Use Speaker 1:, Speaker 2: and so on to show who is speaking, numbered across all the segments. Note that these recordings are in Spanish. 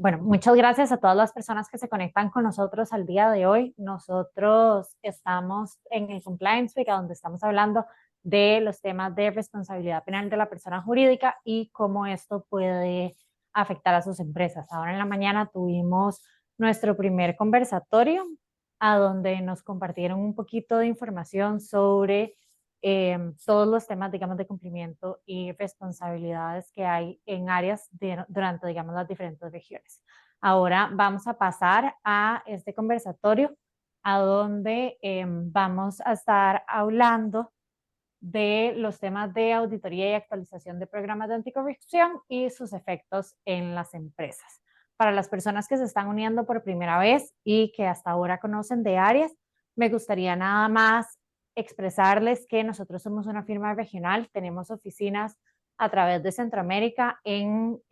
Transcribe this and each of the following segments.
Speaker 1: Bueno, muchas gracias a todas las personas que se conectan con nosotros al día de hoy. Nosotros estamos en el Compliance Week, donde estamos hablando de los temas de responsabilidad penal de la persona jurídica y cómo esto puede afectar a sus empresas. Ahora en la mañana tuvimos nuestro primer conversatorio, a donde nos compartieron un poquito de información sobre todos los temas, digamos, de cumplimiento y responsabilidades que hay en áreas durante, digamos, las diferentes regiones. Ahora vamos a pasar a este conversatorio, a donde vamos a estar hablando de los temas de auditoría y actualización de programas de anticorrupción y sus efectos en las empresas. Para las personas que se están uniendo por primera vez y que hasta ahora conocen de áreas, me gustaría nada más expresarles que nosotros somos una firma regional, tenemos oficinas a través de Centroamérica en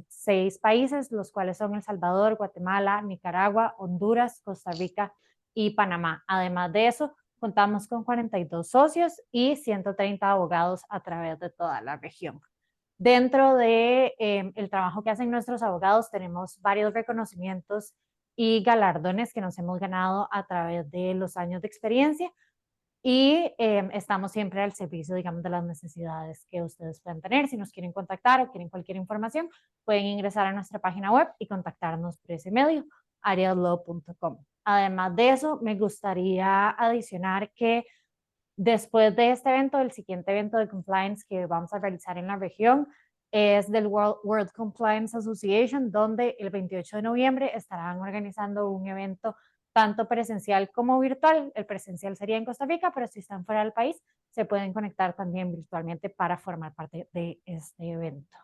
Speaker 1: 6 países, los cuales son El Salvador, Guatemala, Nicaragua, Honduras, Costa Rica y Panamá. Además de eso, contamos con 42 socios y 130 abogados a través de toda la región. Dentro de el trabajo que hacen nuestros abogados, tenemos varios reconocimientos y galardones que nos hemos ganado a través de los años de experiencia y estamos siempre al servicio, digamos, de las necesidades que ustedes puedan tener. Si nos quieren contactar o quieren cualquier información, pueden ingresar a nuestra página web y contactarnos por ese medio, ariaslaw.com. Además de eso, me gustaría adicionar que después de este evento, el siguiente evento de compliance que vamos a realizar en la región es del World Compliance Association, donde el 28 de noviembre estarán organizando un evento tanto presencial como virtual. El presencial sería en Costa Rica, pero si están fuera del país, se pueden conectar también virtualmente para formar parte de este evento.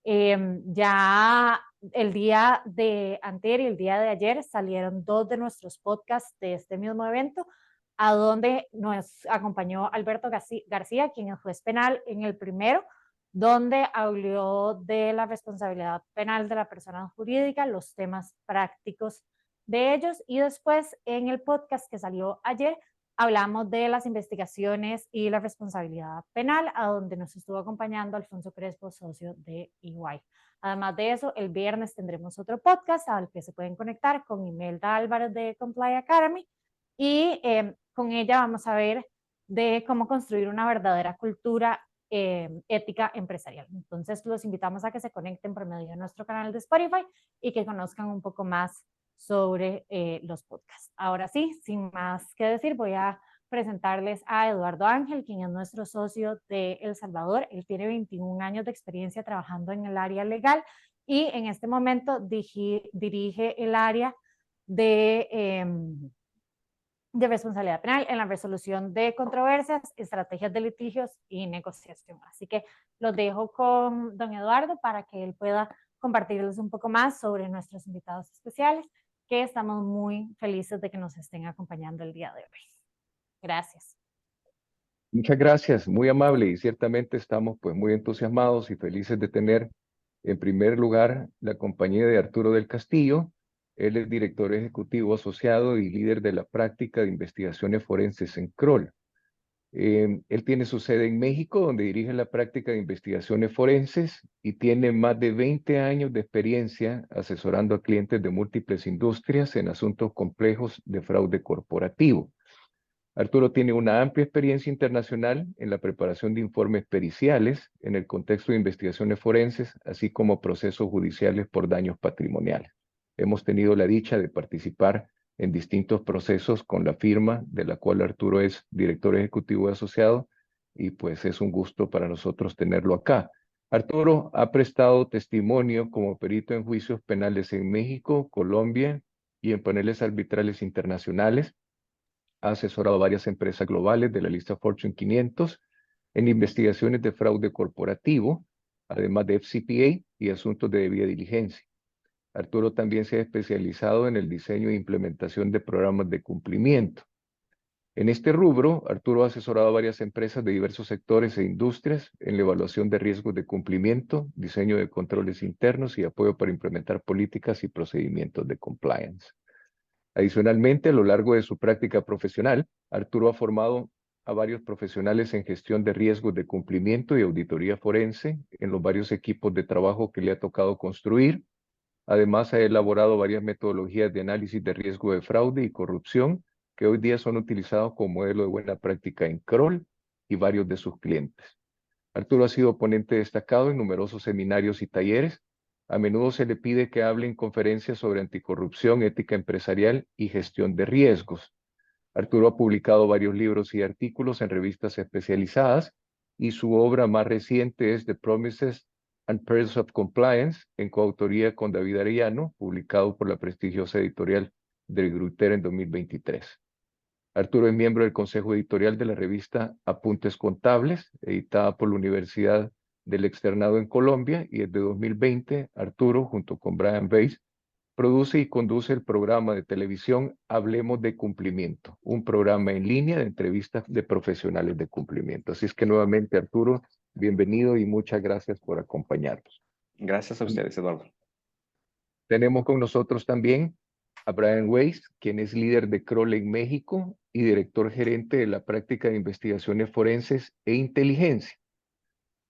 Speaker 1: Ya el día de anterior y el día de ayer salieron 2 de nuestros podcasts de este mismo evento, a donde nos acompañó Alberto García, quien es juez penal en el primero, donde habló de la responsabilidad penal de la persona jurídica, los temas prácticos de ellos, y después en el podcast que salió ayer hablamos de las investigaciones y la responsabilidad penal, a donde nos estuvo acompañando Alfonso Crespo, socio de EY. Además de eso, el viernes tendremos otro podcast al que se pueden conectar con Imelda Álvarez de Comply Academy y con ella vamos a ver de cómo construir una verdadera cultura ética empresarial. Entonces los invitamos a que se conecten por medio de nuestro canal de Spotify y que conozcan un poco más sobre los podcasts. Ahora sí, sin más que decir, voy a presentarles a Eduardo Ángel, quien es nuestro socio de El Salvador. Él tiene 21 años de experiencia trabajando en el área legal y en este momento dirige el área de responsabilidad penal en la resolución de controversias, estrategias de litigios y negociación. Así que los dejo con don Eduardo para que él pueda compartirles un poco más sobre nuestros invitados especiales, que estamos muy felices de que nos estén acompañando el día de hoy. Gracias.
Speaker 2: Muchas gracias, muy amable, y ciertamente estamos pues muy entusiasmados y felices de tener en primer lugar la compañía de Arturo del Castillo. Él es director ejecutivo asociado y líder de la práctica de investigaciones forenses en Kroll. Él tiene su sede en México, donde dirige la práctica de investigaciones forenses y tiene más de 20 años de experiencia asesorando a clientes de múltiples industrias en asuntos complejos de fraude corporativo. Arturo tiene una amplia experiencia internacional en la preparación de informes periciales en el contexto de investigaciones forenses, así como procesos judiciales por daños patrimoniales. Hemos tenido la dicha de participar en distintos procesos con la firma de la cual Arturo es director ejecutivo asociado, y pues es un gusto para nosotros tenerlo acá. Arturo ha prestado testimonio como perito en juicios penales en México, Colombia y en paneles arbitrales internacionales. Ha asesorado a varias empresas globales de la lista Fortune 500 en investigaciones de fraude corporativo, además de FCPA y asuntos de debida diligencia. Arturo también se ha especializado en el diseño e implementación de programas de cumplimiento. En este rubro, Arturo ha asesorado a varias empresas de diversos sectores e industrias en la evaluación de riesgos de cumplimiento, diseño de controles internos y apoyo para implementar políticas y procedimientos de compliance. Adicionalmente, a lo largo de su práctica profesional, Arturo ha formado a varios profesionales en gestión de riesgos de cumplimiento y auditoría forense en los varios equipos de trabajo que le ha tocado construir, Además, ha elaborado varias metodologías de análisis de riesgo de fraude y corrupción que hoy día son utilizados como modelo de buena práctica en Kroll y varios de sus clientes. Arturo ha sido ponente destacado en numerosos seminarios y talleres. A menudo se le pide que hable en conferencias sobre anticorrupción, ética empresarial y gestión de riesgos. Arturo ha publicado varios libros y artículos en revistas especializadas y su obra más reciente es The Promises and Perils of Compliance, en coautoría con David Arellano, publicado por la prestigiosa editorial de Gruyter en 2023. Arturo es miembro del consejo editorial de la revista Apuntes Contables, editada por la Universidad del Externado en Colombia, y desde 2020, Arturo, junto con Brian Weiss, produce y conduce el programa de televisión Hablemos de Cumplimiento, un programa en línea de entrevistas de profesionales de cumplimiento. Así es que nuevamente, Arturo, bienvenido y muchas gracias por acompañarnos.
Speaker 3: Gracias a ustedes, Eduardo.
Speaker 2: Tenemos con nosotros también a Brian Weiss, quien es líder de Kroll en México y director gerente de la práctica de investigaciones forenses e inteligencia.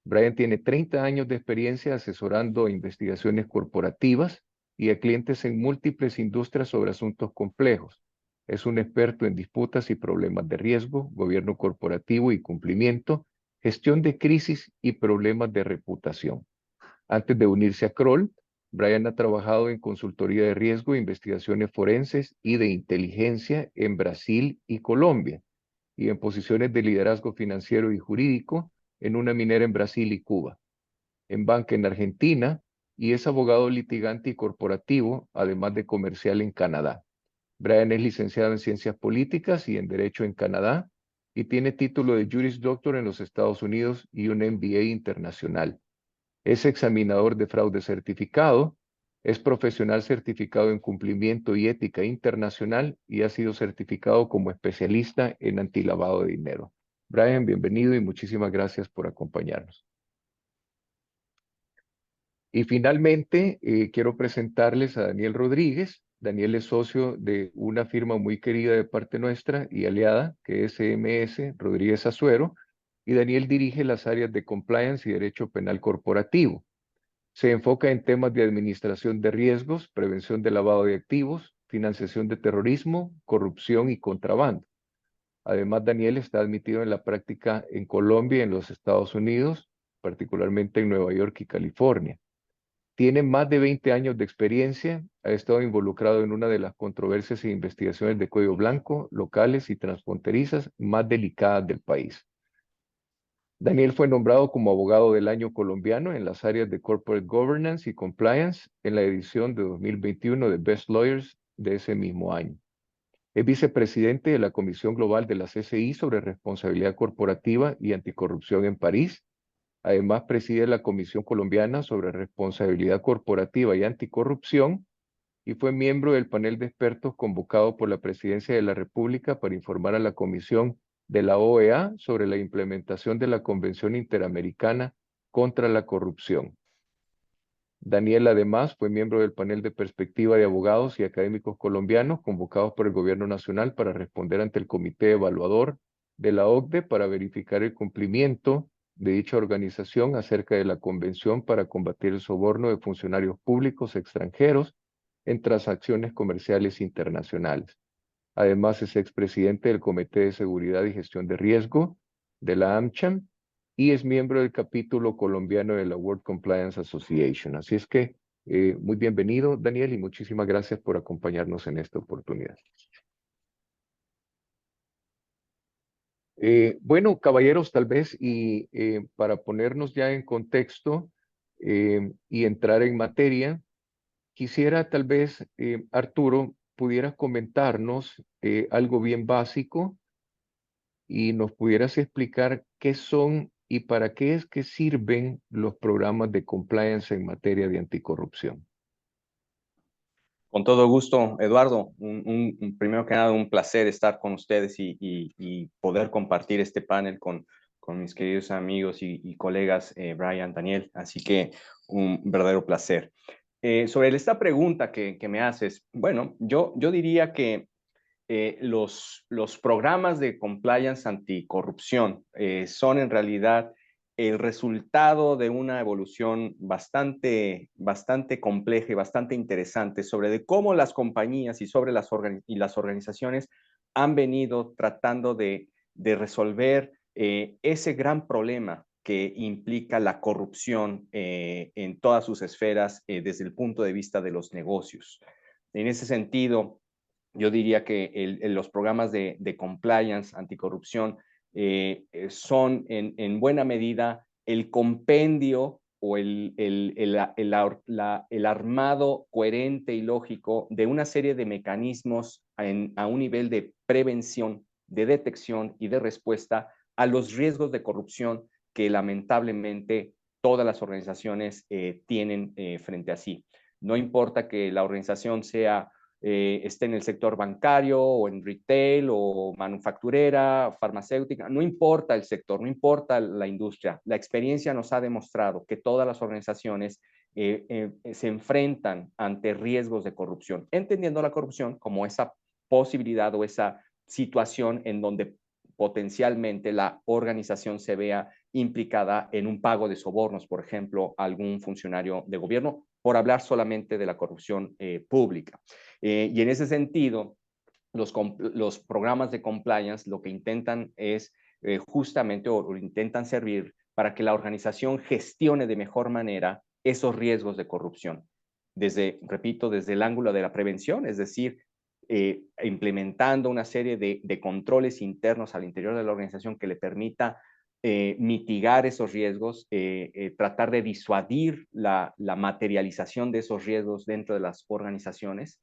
Speaker 2: Brian tiene 30 años de experiencia asesorando investigaciones corporativas y a clientes en múltiples industrias sobre asuntos complejos. Es un experto en disputas y problemas de riesgo, gobierno corporativo y cumplimiento, gestión de crisis y problemas de reputación. Antes de unirse a Kroll, Brian ha trabajado en consultoría de riesgo, investigaciones forenses y de inteligencia en Brasil y Colombia, y en posiciones de liderazgo financiero y jurídico en una minera en Brasil y Cuba, en banca en Argentina, y es abogado litigante y corporativo, además de comercial en Canadá. Brian es licenciado en Ciencias Políticas y en Derecho en Canadá, y tiene título de Juris Doctor en los Estados Unidos y un MBA internacional. Es examinador de fraude certificado, es profesional certificado en cumplimiento y ética internacional y ha sido certificado como especialista en antilavado de dinero. Brian, bienvenido y muchísimas gracias por acompañarnos. Y finalmente, quiero presentarles a Daniel Rodríguez. Daniel es socio de una firma muy querida de parte nuestra y aliada, que es CMS Rodríguez Azuero, y Daniel dirige las áreas de compliance y derecho penal corporativo. Se enfoca en temas de administración de riesgos, prevención de lavado de activos, financiación de terrorismo, corrupción y contrabando. Además, Daniel está admitido en la práctica en Colombia y en los Estados Unidos, particularmente en Nueva York y California. Tiene más de 20 años de experiencia, ha estado involucrado en una de las controversias e investigaciones de cuello blanco, locales y transfronterizas más delicadas del país. Daniel fue nombrado como abogado del año colombiano en las áreas de Corporate Governance y Compliance en la edición de 2021 de Best Lawyers de ese mismo año. Es vicepresidente de la Comisión Global de la CCI sobre responsabilidad corporativa y anticorrupción en París. Además, preside la Comisión Colombiana sobre responsabilidad corporativa y anticorrupción y fue miembro del panel de expertos convocado por la Presidencia de la República para informar a la Comisión de la OEA sobre la implementación de la Convención Interamericana contra la Corrupción. Daniel además fue miembro del panel de perspectiva de abogados y académicos colombianos convocados por el Gobierno Nacional para responder ante el Comité Evaluador de la OCDE para verificar el cumplimiento de dicha organización acerca de la Convención para combatir el soborno de funcionarios públicos extranjeros en transacciones comerciales internacionales. Además, es expresidente del Comité de Seguridad y Gestión de Riesgo de la AmCham y es miembro del capítulo colombiano de la World Compliance Association. Así es que muy bienvenido, Daniel, y muchísimas gracias por acompañarnos en esta oportunidad. Bueno, caballeros, tal vez, y para ponernos ya en contexto y entrar en materia, quisiera tal vez, Arturo, pudieras comentarnos algo bien básico y nos pudieras explicar qué son y para qué es que sirven los programas de compliance en materia de anticorrupción.
Speaker 3: Con todo gusto, Eduardo. Primero que nada, un placer estar con ustedes y poder compartir este panel con mis queridos amigos y colegas Brian, Daniel. Así que un verdadero placer. Sobre esta pregunta que me haces, bueno, yo diría que los programas de compliance anticorrupción son en realidad el resultado de una evolución bastante compleja y bastante interesante sobre de cómo las compañías y sobre las organizaciones han venido tratando de resolver ese gran problema que implica la corrupción en todas sus esferas desde el punto de vista de los negocios. En ese sentido, yo diría que los programas de compliance, anticorrupción, son en buena medida el compendio o el armado coherente y lógico de una serie de mecanismos a un nivel de prevención, de detección y de respuesta a los riesgos de corrupción que lamentablemente todas las organizaciones tienen frente a sí. No importa que la organización esté en el sector bancario o en retail o manufacturera, farmacéutica, no importa el sector, no importa la industria. La experiencia nos ha demostrado que todas las organizaciones se enfrentan ante riesgos de corrupción, entendiendo la corrupción como esa posibilidad o esa situación en donde potencialmente la organización se vea implicada en un pago de sobornos, por ejemplo, a algún funcionario de gobierno, por hablar solamente de la corrupción pública. Y en ese sentido, los programas de compliance lo que intentan es justamente o intentan servir para que la organización gestione de mejor manera esos riesgos de corrupción. Repito, desde el ángulo de la prevención, es decir, implementando una serie de controles internos al interior de la organización que le permita mitigar esos riesgos, tratar de disuadir la materialización de esos riesgos dentro de las organizaciones.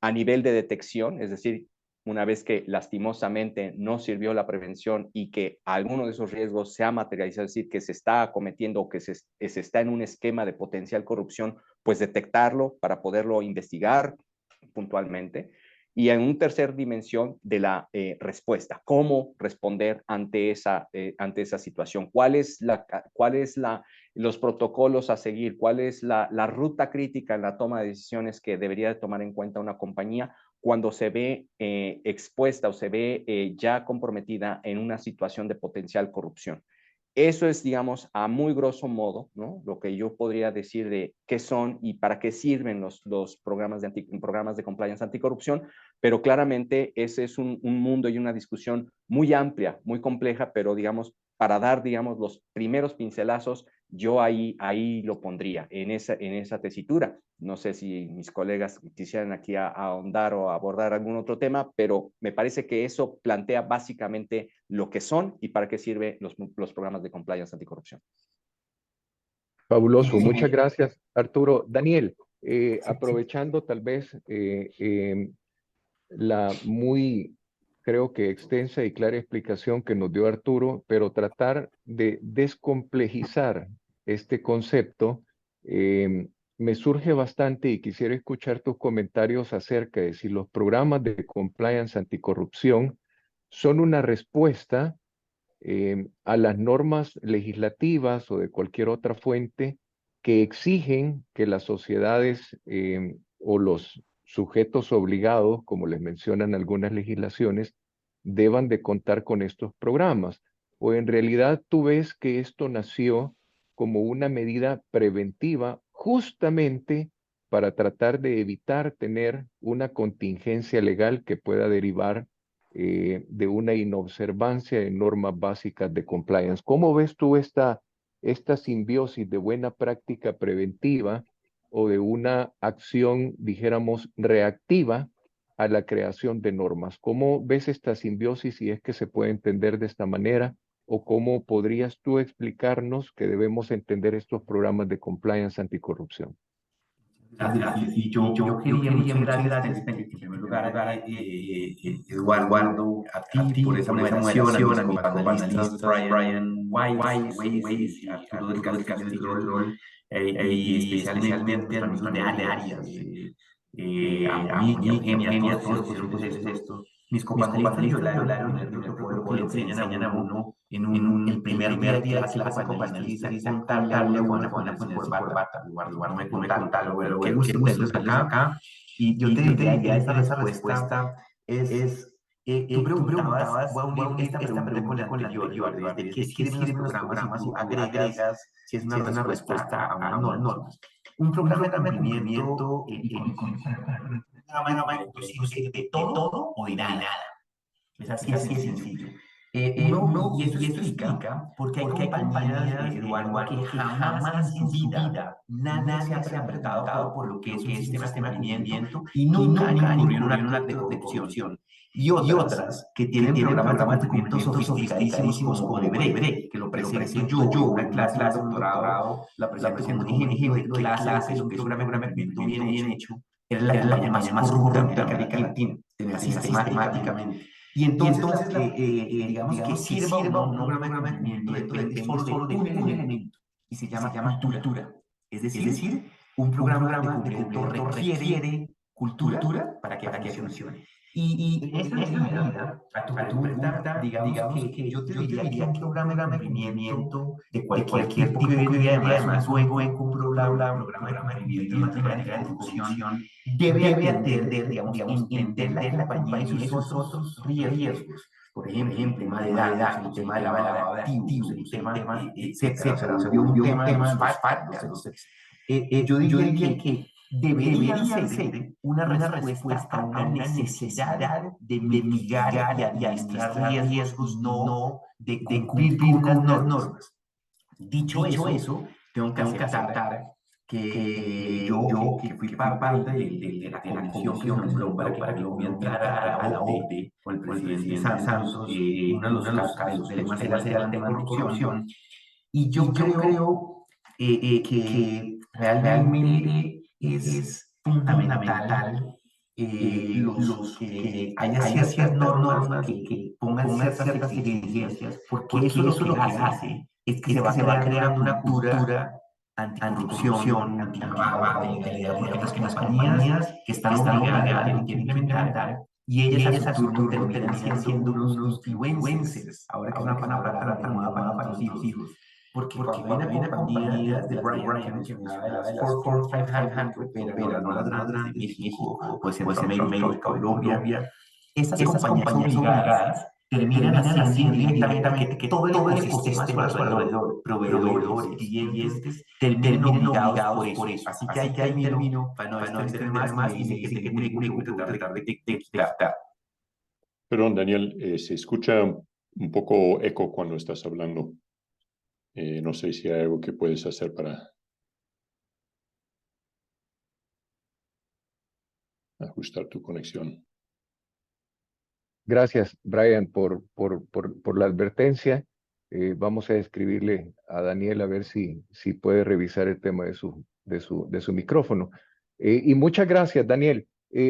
Speaker 3: A nivel de detección, es decir, una vez que lastimosamente no sirvió la prevención y que alguno de esos riesgos se ha materializado, es decir, que se está cometiendo o que se está en un esquema de potencial corrupción, pues detectarlo para poderlo investigar puntualmente. Y en una tercera dimensión de la respuesta, cómo responder ante esa situación, cuáles los protocolos a seguir, cuál es la ruta crítica en la toma de decisiones que debería de tomar en cuenta una compañía cuando se ve expuesta o se ve ya comprometida en una situación de potencial corrupción. Eso es, digamos, a muy grosso modo, ¿no? Lo que yo podría decir de qué son y para qué sirven los programas de compliance anticorrupción, pero claramente ese es un mundo y una discusión muy amplia, muy compleja, pero digamos, para dar, digamos, los primeros pincelazos, yo ahí lo pondría, en esa tesitura. No sé si mis colegas quisieran aquí ahondar o abordar algún otro tema, pero me parece que eso plantea básicamente lo que son y para qué sirven los programas de compliance anticorrupción.
Speaker 2: Fabuloso, muchas gracias, Arturo. Daniel, aprovechando tal vez la muy, creo que extensa y clara explicación que nos dio Arturo, pero tratar de descomplejizar este concepto, me surge bastante y quisiera escuchar tus comentarios acerca de si los programas de compliance anticorrupción son una respuesta a las normas legislativas o de cualquier otra fuente que exigen que las sociedades o los sujetos obligados, como les mencionan algunas legislaciones, deban de contar con estos programas. O en realidad tú ves que esto nació como una medida preventiva justamente para tratar de evitar tener una contingencia legal que pueda derivar de una inobservancia de normas básicas de compliance. ¿Cómo ves tú esta simbiosis de buena práctica preventiva o de una acción, dijéramos, reactiva a la creación de normas? ¿Cómo ves esta simbiosis, si es que se puede entender de esta manera? ¿O cómo podrías tú explicarnos que debemos entender estos programas de compliance anticorrupción?
Speaker 4: Y yo quería, muchas gracias, en primer lugar, Eduardo, a ti por esa moderación, a mis copanelistas, Brian Weiss y Arturo del Castillo Rol, y especialmente a los amigos de Arias, a Monique, a Eugenia, a todos los profesores estos. Mis copanelistas violaron el protocolo que le enseñan a uno en el primer día de clase. La copanelista dice contarle a una buena ponerse corbata. Eduardo me contarlo, pero qué gusto tenerlos acá. Y yo te diría que esa respuesta es Tú preguntabas, voy a unir esta pregunta con la anterior, ¿de qué sirven los programas? Y tú agregas si es una respuesta a unas normas. Un programa de cumplimiento y un programa de cumplimiento sirve de todo o de nada. Es así de sencillo. Y eso explica porque hay compañías, Eduardo, que jamás en su vida nadie se ha preguntado por lo que es un sistema de cumplimiento y nunca han incurrido en un acto de corrupción. Y otras que tienen programas de cumplimiento sofisticadísimos como Odebrecht, que lo presento yo en una clase de doctorado, la presento como un ejemplo de clase de lo que es un programa de cumplimiento bien hecho. Era la compañía más corrupta de América Latina, sistemáticamente. Y entonces digamos que sirva o no un programa de cumplimiento depende solo de un elemento y se llama cultura. Es decir, un programa de cumplimiento requiere cultura para que funcione. Y eso me ayuda a tu pregunta, digamos que yo te diría que un programa de cumplimiento de cualquier tipo que hoy además luego en un programa de cumplimiento en materia de corrupción debe atender, digamos, entender la compañía y sus otros riesgos. Por ejemplo, el tema de datos, el tema de lavado de activos, el tema, etcétera. Se volvió un tema de los yo diría que debería ser una respuesta a una necesidad de mitigar y administrar riesgos, no de cumplir con unas normas. Dicho eso, tengo que aceptar que yo que fui parte de la comisión que se nombró para que Colombia entrara a la OCDE con el presidente Santos, uno de los temas era el tema de corrupción, y yo creo que realmente es fundamental que haya ciertas normas que pongan ciertas exigencias, porque eso lo que hace es que se va creando una cultura anticorrupción, antilavado, antilegalidad, porque las compañías que están obligadas tienen que implementar, y ellas a su turno terminan siendo unos influencers, ahora que es una palabra tan moda para los hijos. Porque cuando hay una compañía de Brian que mencionaba de las Fortune 500 que operan, no las grandes de México, pues Centroamérica, Colombia, esas compañías obligadas terminan haciendo directamente que todo el ecosistema a su alrededor, proveedores, clientes, terminen obligados por eso. Así que ahí termino, para no extender más, y me quedé que tratar de quitar.
Speaker 5: Perdón, Daniel, se escucha un poco eco cuando estás hablando. No sé si hay algo que puedes hacer para ajustar tu conexión.
Speaker 2: Gracias, Brian, por la advertencia. Vamos a escribirle a Daniel a ver si puede revisar el tema de su micrófono. Y muchas gracias, Daniel.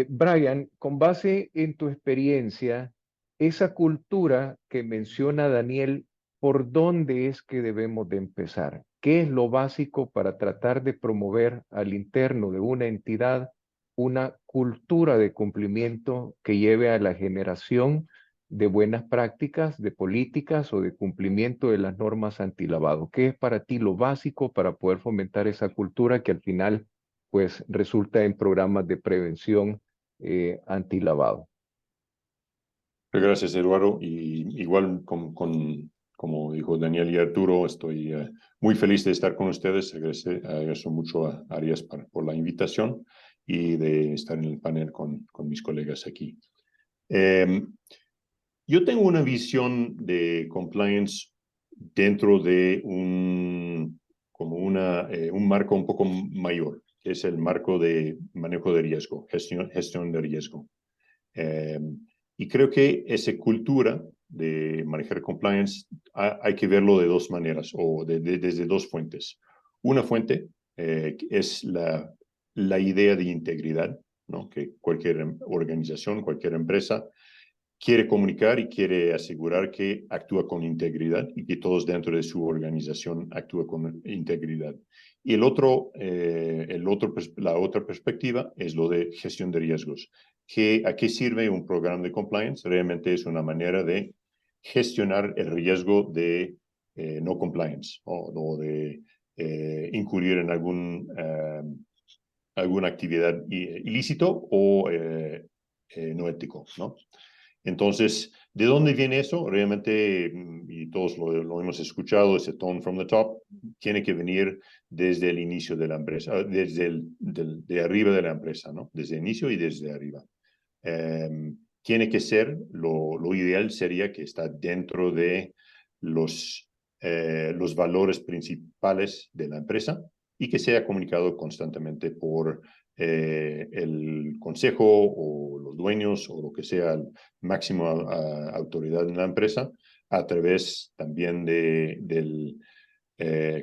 Speaker 2: Brian, con base en tu experiencia, esa cultura que menciona Daniel, ¿por dónde es que debemos de empezar? ¿Qué es lo básico para tratar de promover al interno de una entidad una cultura de cumplimiento que lleve a la generación de buenas prácticas, de políticas o de cumplimiento de las normas antilavado? ¿Qué es para ti lo básico para poder fomentar esa cultura que al final pues resulta en programas de prevención antilavado?
Speaker 5: Gracias, Eduardo. Y igual como dijo Daniel y Arturo, estoy muy feliz de estar con ustedes. Agradezco mucho a Arias por la invitación y de estar en el panel con mis colegas aquí. Yo tengo una visión de compliance dentro de un marco un poco mayor, que es el marco de manejo de riesgo, gestión de riesgo. Y creo que esa cultura de manejar compliance hay que verlo de dos maneras o desde dos fuentes. Una fuente es la idea de integridad, ¿no? Que cualquier organización, cualquier empresa quiere comunicar y quiere asegurar que actúa con integridad y que todos dentro de su organización actúan con integridad. Y la otra perspectiva es lo de gestión de riesgos. ¿A qué sirve un programa de compliance? Realmente es una manera de gestionar el riesgo de no compliance o de incurrir en alguna actividad ilícito o no ético, ¿no? Entonces, ¿de dónde viene eso? Realmente, y todos lo hemos escuchado, ese tone from the top, tiene que venir desde el inicio de la empresa, desde de arriba de la empresa, ¿no? Desde el inicio y desde arriba. Tiene que ser, lo ideal sería que está dentro de los valores principales de la empresa y que sea comunicado constantemente por el consejo o los dueños o lo que sea el máximo autoridad en la empresa a través también del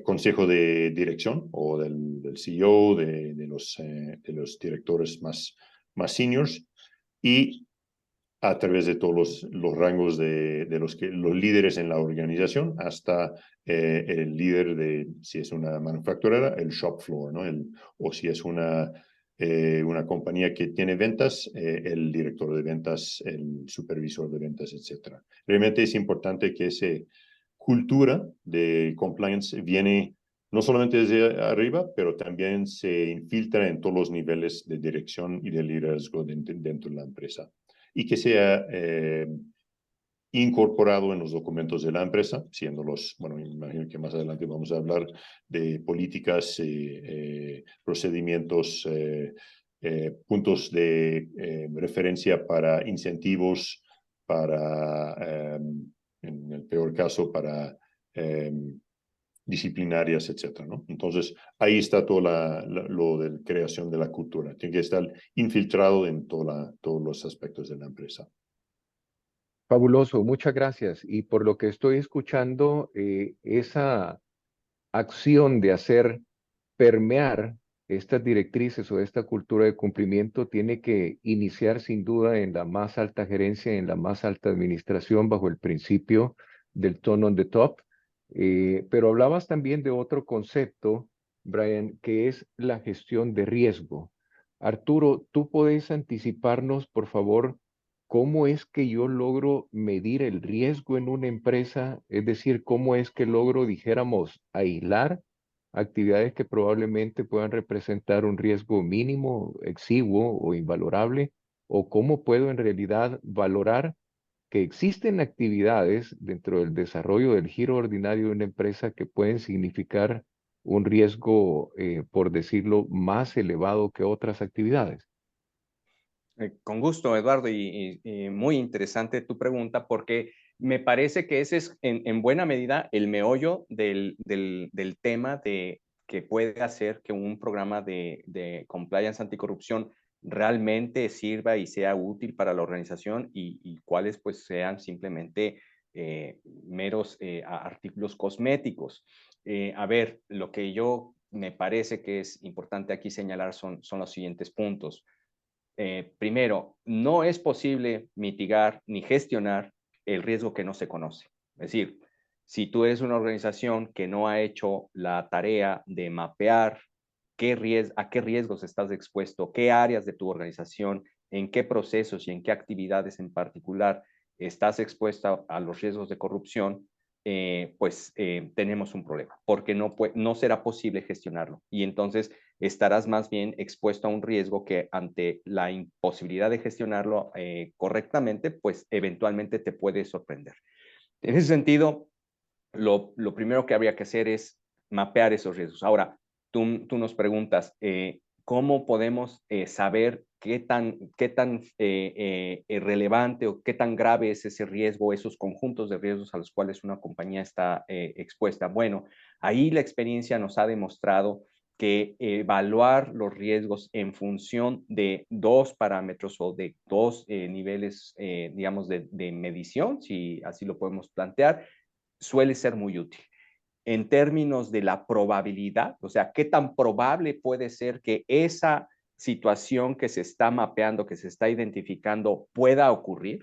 Speaker 5: consejo de dirección o del CEO, de los directores más seniors y a través de todos los rangos de los líderes en la organización hasta el líder de, si es una manufacturera, el shop floor, ¿no? O si es una compañía que tiene ventas, el director de ventas, el supervisor de ventas, etc. Realmente es importante que esa cultura de compliance viene no solamente desde arriba, pero también se infiltra en todos los niveles de dirección y de liderazgo dentro de la empresa y que sea incorporado en los documentos de la empresa, siendo bueno, me imagino que más adelante vamos a hablar de políticas, procedimientos, puntos de referencia para incentivos, para, en el peor caso, para disciplinarias, etcétera, ¿no? Entonces, ahí está todo lo de creación de la cultura. Tiene que estar infiltrado en todos los aspectos de la empresa.
Speaker 2: Fabuloso, muchas gracias. Y por lo que estoy escuchando, esa acción de hacer permear estas directrices o esta cultura de cumplimiento tiene que iniciar sin duda en la más alta gerencia, en la más alta administración, bajo el principio del tone on the top. Pero hablabas también de otro concepto, Brian, que es la gestión de riesgo. Arturo, ¿tú puedes anticiparnos, por favor, cómo es que yo logro medir el riesgo en una empresa? Es decir, cómo es que logro, dijéramos, aislar actividades que probablemente puedan representar un riesgo mínimo, exiguo o invalorable, o cómo puedo en realidad valorar que existen actividades dentro del desarrollo del giro ordinario de una empresa que pueden significar un riesgo, por decirlo, más elevado que otras actividades.
Speaker 3: Con gusto, Eduardo, y muy interesante tu pregunta porque me parece que ese es en buena medida el meollo del tema de que puede hacer que un programa de compliance anticorrupción realmente sirva y sea útil para la organización y cuáles pues sean simplemente meros artículos cosméticos. A ver, lo que yo me parece que es importante aquí señalar son los siguientes puntos. Primero, no es posible mitigar ni gestionar el riesgo que no se conoce. Es decir, si tú eres una organización que no ha hecho la tarea de mapear a qué riesgos estás expuesto, qué áreas de tu organización, en qué procesos y en qué actividades en particular estás expuesta a los riesgos de corrupción, pues tenemos un problema, porque no será posible gestionarlo. Y entonces estarás más bien expuesto a un riesgo que ante la imposibilidad de gestionarlo correctamente, pues eventualmente te puede sorprender. En ese sentido, lo primero que habría que hacer es mapear esos riesgos. Ahora, tú nos preguntas, ¿cómo podemos saber qué tan relevante o qué tan grave es ese riesgo, esos conjuntos de riesgos a los cuales una compañía está expuesta? Bueno, ahí la experiencia nos ha demostrado que evaluar los riesgos en función de dos parámetros o de dos niveles, digamos, de medición, si así lo podemos plantear, suele ser muy útil. En términos de la probabilidad, o sea, qué tan probable puede ser que esa situación que se está mapeando, que se está identificando, pueda ocurrir.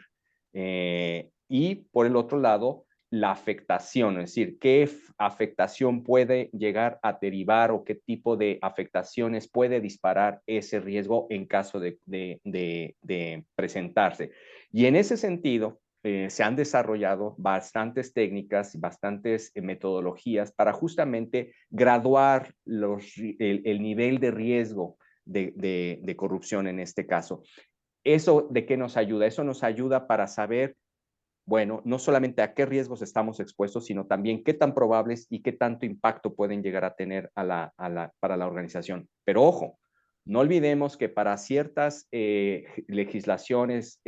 Speaker 3: Y por el otro lado, la afectación, es decir, qué afectación puede llegar a derivar o qué tipo de afectaciones puede disparar ese riesgo en caso de presentarse. Y en ese sentido, se han desarrollado bastantes técnicas y bastantes metodologías para justamente graduar el nivel de riesgo de corrupción en este caso. ¿Eso de qué nos ayuda? Eso nos ayuda para saber, bueno, no solamente a qué riesgos estamos expuestos, sino también qué tan probables y qué tanto impacto pueden llegar a tener para la organización. Pero ojo, no olvidemos que para ciertas legislaciones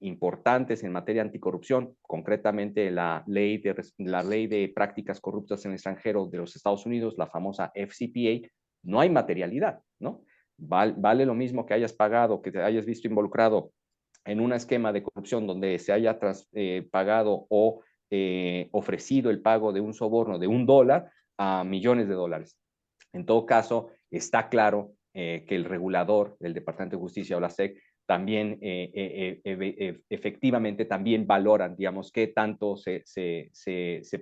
Speaker 3: importantes en materia anticorrupción, concretamente la ley de prácticas corruptas en el extranjero de los Estados Unidos, la famosa FCPA, no hay materialidad, ¿no? Vale lo mismo que hayas pagado, que te hayas visto involucrado en un esquema de corrupción donde se haya pagado o ofrecido el pago de un soborno de $1 a millones de dólares. En todo caso, está claro que el regulador del Departamento de Justicia o la SEC también efectivamente también valoran, digamos, qué tanto se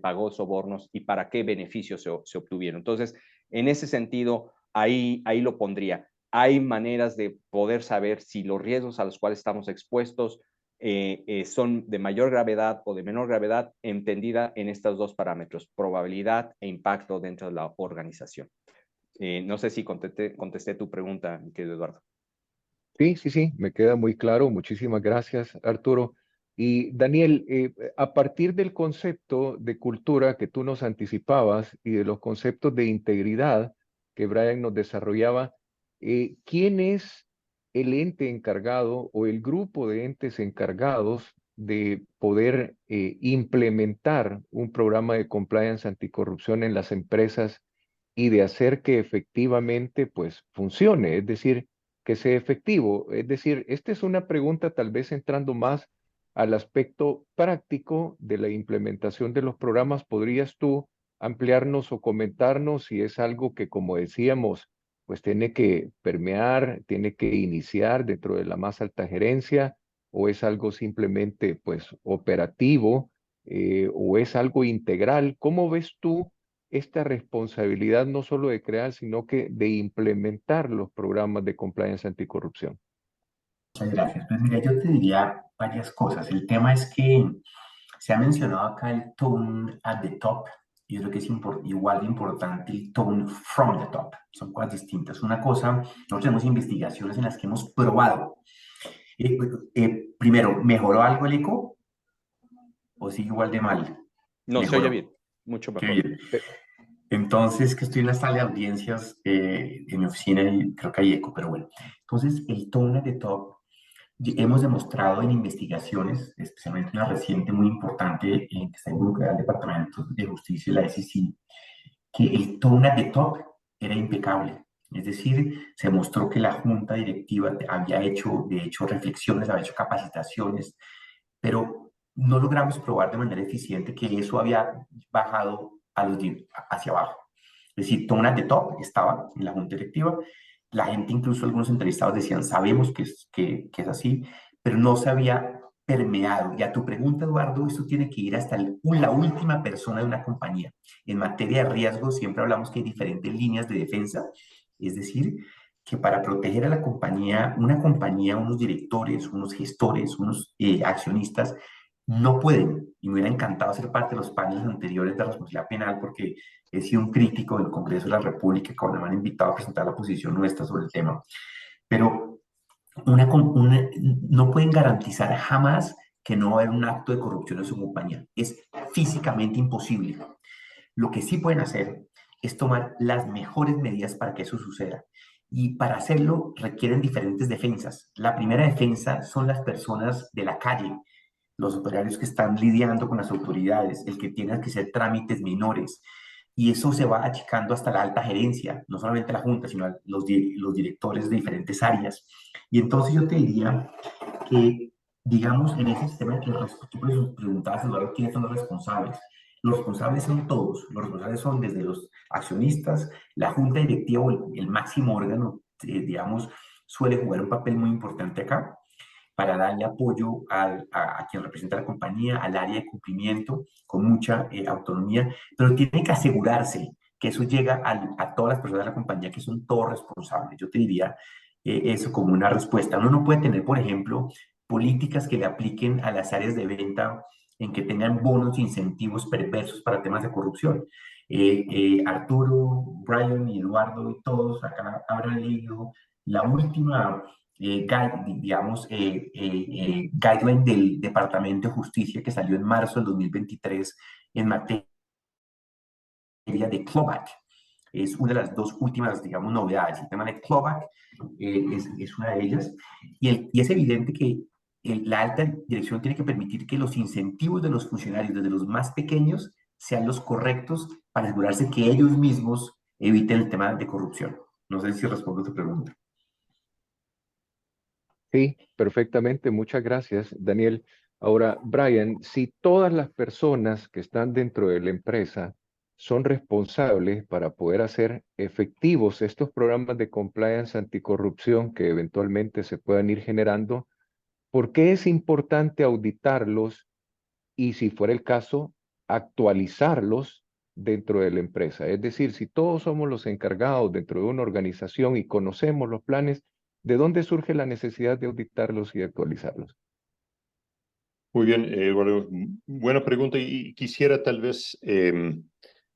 Speaker 3: pagó sobornos y para qué beneficios se obtuvieron. Entonces, en ese sentido, ahí lo pondría. Hay maneras de poder saber si los riesgos a los cuales estamos expuestos son de mayor gravedad o de menor gravedad, entendida en estos dos parámetros, probabilidad e impacto dentro de la organización. No sé si contesté tu pregunta, mi querido Eduardo.
Speaker 2: Sí, me queda muy claro. Muchísimas gracias, Arturo. Y Daniel, a partir del concepto de cultura que tú nos anticipabas y de los conceptos de integridad que Brian nos desarrollaba, ¿quién es el ente encargado o el grupo de entes encargados de poder implementar un programa de compliance anticorrupción en las empresas y de hacer que efectivamente pues funcione? Es decir, que sea efectivo. Es decir, esta es una pregunta tal vez entrando más al aspecto práctico de la implementación de los programas. ¿Podrías tú ampliarnos o comentarnos si es algo que, como decíamos, pues tiene que permear, tiene que iniciar dentro de la más alta gerencia, o es algo simplemente pues operativo, o es algo integral? ¿Cómo ves tú esta responsabilidad no solo de crear, sino que de implementar los programas de compliance anticorrupción?
Speaker 4: Muchas gracias. Pues mira, yo te diría varias cosas. El tema es que se ha mencionado acá el tone at the top. Y yo creo que es igual de importante el tone from the top. Son cosas distintas. Una cosa, nosotros tenemos investigaciones en las que hemos probado. Primero, ¿mejoró algo el eco? ¿O sigue igual de mal?
Speaker 3: No, se oye bien, mucho
Speaker 4: Qué
Speaker 3: mejor.
Speaker 4: bien. Entonces, que estoy en la sala de audiencias en mi oficina y creo que hay eco, pero bueno. Entonces, el tone at the top, hemos demostrado en investigaciones, especialmente una reciente muy importante que está involucrada el Departamento de Justicia y la SEC, que el tone at the top era impecable. Es decir, se mostró que la junta directiva había hecho, de hecho, reflexiones, había hecho capacitaciones, pero no logramos probar de manera eficiente que eso había bajado hacia abajo. Es decir, tone at the top estaba en la junta directiva. La gente, incluso algunos entrevistados decían, sabemos que es así, pero no se había permeado. Y a tu pregunta, Eduardo, esto tiene que ir hasta la última persona de una compañía. En materia de riesgo, siempre hablamos que hay diferentes líneas de defensa, es decir, que para proteger a la compañía, una compañía, unos directores, unos gestores, unos accionistas, no pueden, y me hubiera encantado ser parte de los paneles anteriores de responsabilidad penal, porque he sido un crítico del Congreso de la República cuando me han invitado a presentar la posición nuestra sobre el tema, pero no pueden garantizar jamás que no va a haber un acto de corrupción en su compañía. Es físicamente imposible. Lo que sí pueden hacer es tomar las mejores medidas para que eso suceda. Y para hacerlo requieren diferentes defensas. La primera defensa son las personas de la calle, los operarios que están lidiando con las autoridades, el que tiene que hacer trámites menores. Y eso se va achicando hasta la alta gerencia, no solamente la Junta, sino los directores de diferentes áreas. Y entonces yo te diría que, digamos, en ese sistema que tú preguntabas, Eduardo, ¿quiénes son los responsables? Los responsables son todos. Los responsables son desde los accionistas, la junta directiva o el máximo órgano, digamos, suele jugar un papel muy importante acá para darle apoyo a quien representa la compañía, al área de cumplimiento, con mucha autonomía, pero tiene que asegurarse que eso llega a todas las personas de la compañía, que son todos responsables. Yo te diría eso como una respuesta. Uno no puede tener, por ejemplo, políticas que le apliquen a las áreas de venta en que tengan bonos e incentivos perversos para temas de corrupción. Arturo, Brian y Eduardo y todos acá habrán leído la última guideline del Departamento de Justicia que salió en marzo del 2023 en materia de clawback. Es una de las dos últimas, digamos, novedades. El tema de clawback es una de ellas. Y es evidente que la alta dirección tiene que permitir que los incentivos de los funcionarios, desde los más pequeños, sean los correctos para asegurarse que ellos mismos eviten el tema de corrupción. No sé si respondo a tu pregunta.
Speaker 2: Sí, perfectamente. Muchas gracias, Daniel. Ahora, Brian, si todas las personas que están dentro de la empresa son responsables para poder hacer efectivos estos programas de compliance anticorrupción que eventualmente se puedan ir generando, ¿por qué es importante auditarlos y, si fuera el caso, actualizarlos dentro de la empresa? Es decir, si todos somos los encargados dentro de una organización y conocemos los planes, ¿de dónde surge la necesidad de auditarlos y actualizarlos?
Speaker 5: Muy bien, Eduardo, buena pregunta y quisiera tal vez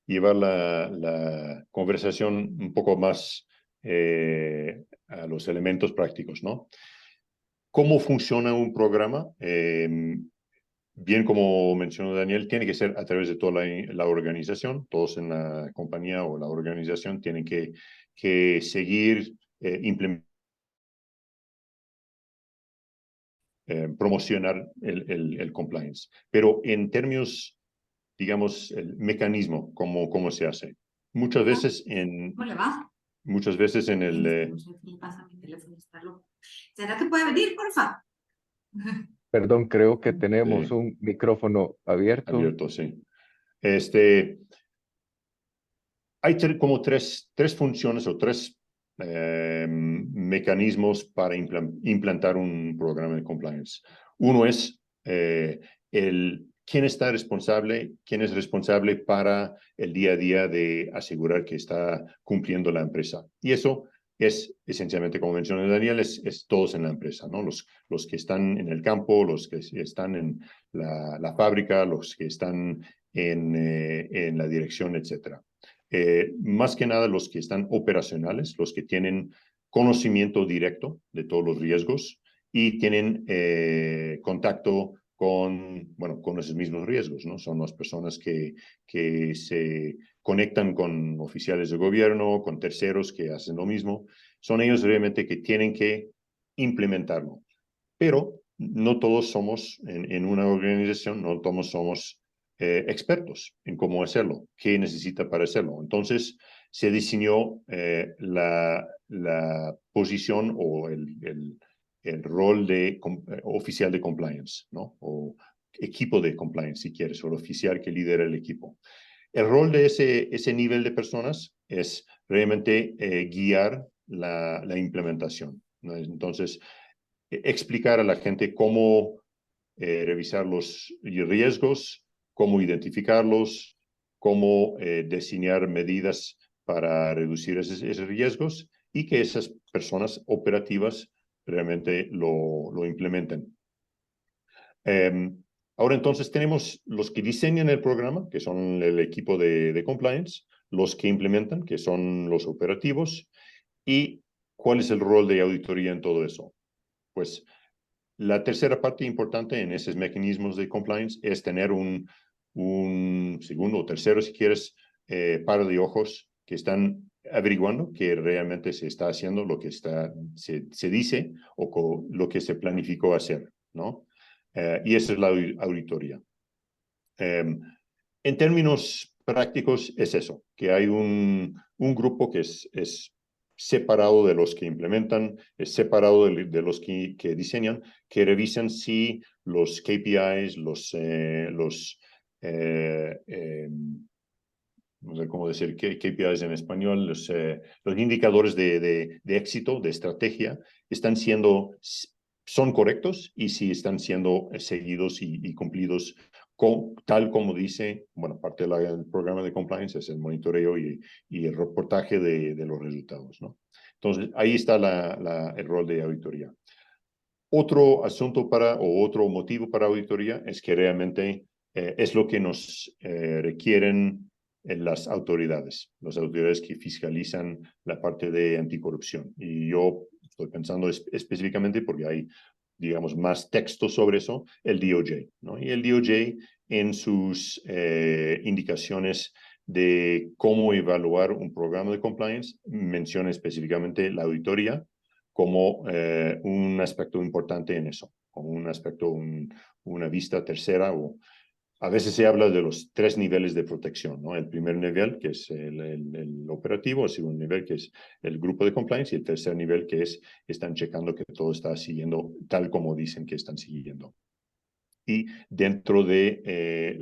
Speaker 5: llevar la conversación un poco más a los elementos prácticos, ¿no? ¿Cómo funciona un programa? Bien, como mencionó Daniel, tiene que ser a través de toda la organización. Todos en la compañía o la organización tienen que seguir implementando, promocionar el compliance. Pero en términos, digamos, el mecanismo, cómo se hace. Muchas veces
Speaker 6: ¿Cómo le va?
Speaker 5: muchas veces en el...
Speaker 6: No sé qué le pasa a mi teléfono, está loco. ¿Será que puede venir, porfa?
Speaker 2: Perdón, creo que tenemos un micrófono abierto.
Speaker 5: Abierto, sí. Hay como tres funciones o tres mecanismos para implantar un programa de compliance. Uno es quién está responsable, quién es responsable para el día a día de asegurar que está cumpliendo la empresa. Y eso es esencialmente, como mencionó Daniel, es todos en la empresa, ¿no? Los que están en el campo, los que están en la fábrica, los que están en la dirección, etcétera. Más que nada los que están operacionales, los que tienen conocimiento directo de todos los riesgos y tienen contacto con esos mismos riesgos, ¿no? Son las personas que se conectan con oficiales de gobierno, con terceros que hacen lo mismo. Son ellos realmente que tienen que implementarlo. Pero no todos somos, en una organización, no todos somos expertos en cómo hacerlo, qué necesita para hacerlo. Entonces, se diseñó la posición o el rol de oficial de compliance, ¿no? O equipo de compliance, si quieres, o el oficial que lidera el equipo. El rol de ese nivel de personas es realmente guiar la implementación, ¿no? Entonces, explicar a la gente cómo revisar los riesgos, cómo identificarlos, cómo diseñar medidas para reducir esos riesgos y que esas personas operativas realmente lo implementen. Ahora entonces tenemos los que diseñan el programa, que son el equipo de compliance, los que implementan, que son los operativos, y cuál es el rol de auditoría en todo eso. Pues la tercera parte importante en esos mecanismos de compliance es tener un segundo o tercero, si quieres, par de ojos que están averiguando que realmente se está haciendo lo que se dice o lo que se planificó hacer, ¿no? Y esa es la auditoría. En términos prácticos es eso, que hay un grupo que es separado de los que implementan, es separado de los que diseñan, que revisan si los KPIs, no sé cómo decir KPIs en español, los indicadores de éxito, de estrategia, son correctos y si están siendo seguidos y cumplidos tal como dice, bueno, parte del programa de compliance es el monitoreo y el reportaje de los resultados, ¿no? Entonces, ahí está el rol de auditoría. Otro asunto o otro motivo para auditoría es que realmente es lo que nos requieren las autoridades que fiscalizan la parte de anticorrupción. Y yo estoy pensando específicamente porque hay, digamos, más texto sobre eso, el DOJ, ¿no? Y el DOJ en sus indicaciones de cómo evaluar un programa de compliance menciona específicamente la auditoría como un aspecto importante en eso, como un aspecto, una vista tercera o a veces se habla de los 3 niveles de protección, ¿no? El primer nivel, que es el operativo, el segundo nivel, que es el grupo de compliance, y el tercer nivel, que es están checando que todo está siguiendo tal como dicen que están siguiendo. Y dentro de